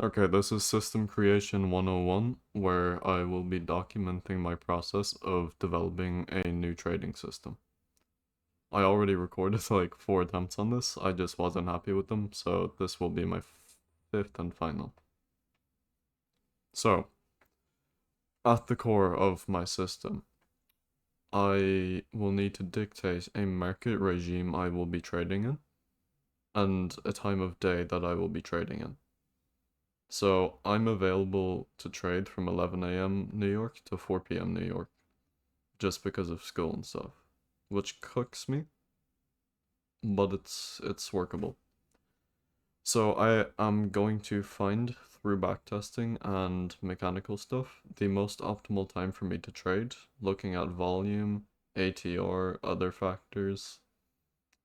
Okay, this is System Creation 101, where I will be documenting my process of developing a new trading system. I already recorded like 4 attempts on this, I just wasn't happy with them, so this will be my fifth and final. So, at the core of my system, I will need to dictate a market regime I will be trading in, and a time of day that I will be trading in. So I'm available to trade from 11 a.m. New York to 4 p.m. New York just because of school and stuff, which cooks me, but it's workable. So I am going to find through backtesting and mechanical stuff the most optimal time for me to trade, looking at volume, ATR, other factors.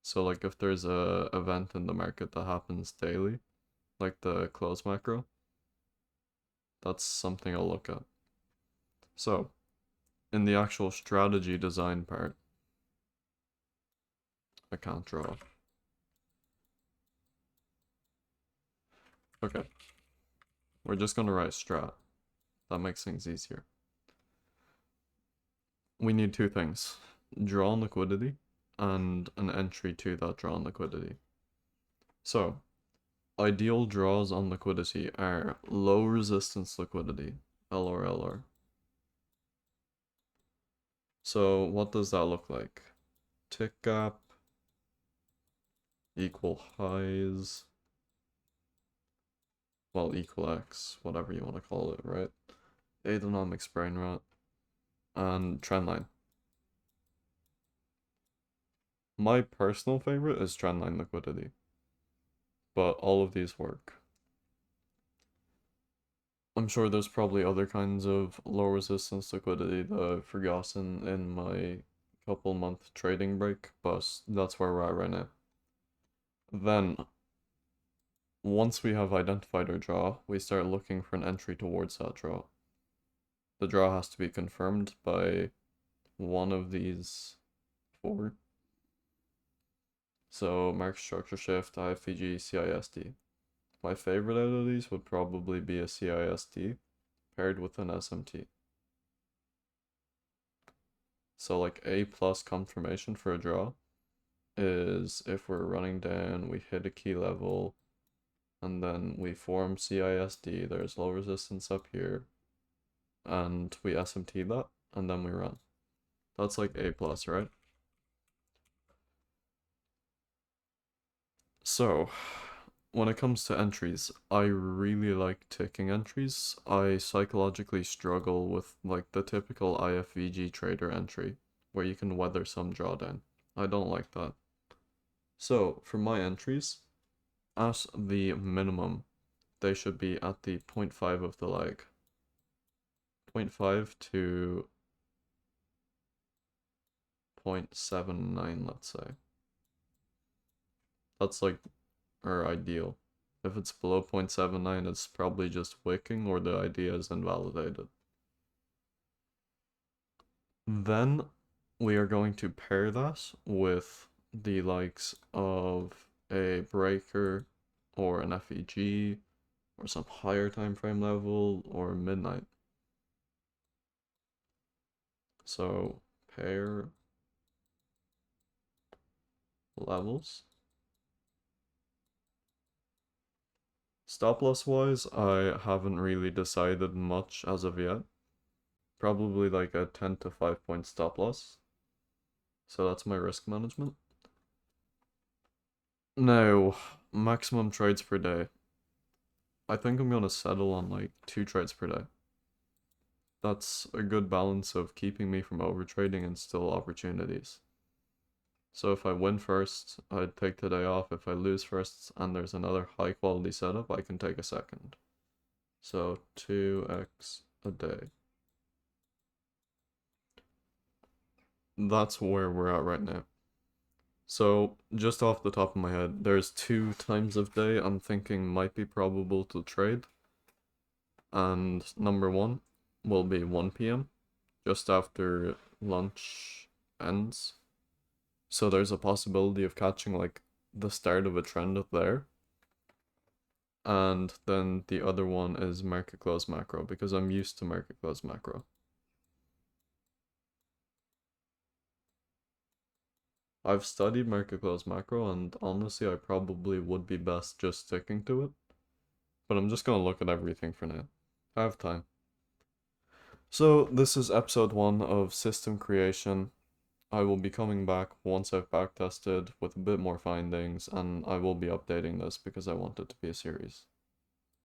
So like if there's a event in the market that happens daily, like the close macro, that's something I'll look at. So in the actual strategy design part, I can't draw. Okay, we're just gonna write strat. That makes things easier. We need two things: drawn liquidity and an entry to that drawn liquidity. So, ideal draws on liquidity are low resistance liquidity, LR. So, what does that look like? Tick gap, equal highs, well, equal X, whatever you want to call it, right? Aedonomics brain rot, and trendline. My personal favorite is trendline liquidity, but all of these work. I'm sure there's probably other kinds of low resistance liquidity that I've forgotten in my couple month trading break, but that's where we're at right now. Then, once we have identified our draw, we start looking for an entry towards that draw. The draw has to be confirmed by one of these four. So, mark structure shift, IFVG, CISD. My favorite out of these would probably be a CISD paired with an SMT. So like A plus confirmation for a draw is if we're running down, we hit a key level, and then we form CISD, there's low resistance up here, and we SMT that, and then we run. That's like A plus, right? So, when it comes to entries, I really like ticking entries. I psychologically struggle with like the typical IFVG trader entry, where you can weather some drawdown. I don't like that. So, for my entries, at the minimum, they should be at the point 0.5 of the leg. 0.5 to 0.79, let's say. That's like our ideal. If it's below 0.79, it's probably just wicking or the idea is invalidated. Then we are going to pair that with the likes of a breaker or an FEG or some higher time frame level or midnight. So pair levels. Stop loss wise, I haven't really decided much as of yet. Probably like a 10 to 5 point stop loss. So that's my risk management. Now, maximum trades per day. I think I'm gonna settle on like 2 trades per day. That's a good balance of keeping me from overtrading and still opportunities. So if I win first, I'd take the day off. If I lose first and there's another high quality setup, I can take a second. So 2x a day. That's where we're at right now. So, just off the top of my head, there's 2 times of day I'm thinking might be probable to trade. And number one will be 1 p.m., just after lunch ends. So there's a possibility of catching like the start of a trend up there. and then the other one is market close macro because I'm used to market close macro. I've studied market close macro, and honestly I probably would be best just sticking to it, but I'm just gonna look at everything for now. I have time. So this is episode 1 of system creation. I will be coming back once I've backtested with a bit more findings, and I will be updating this because I want it to be a series.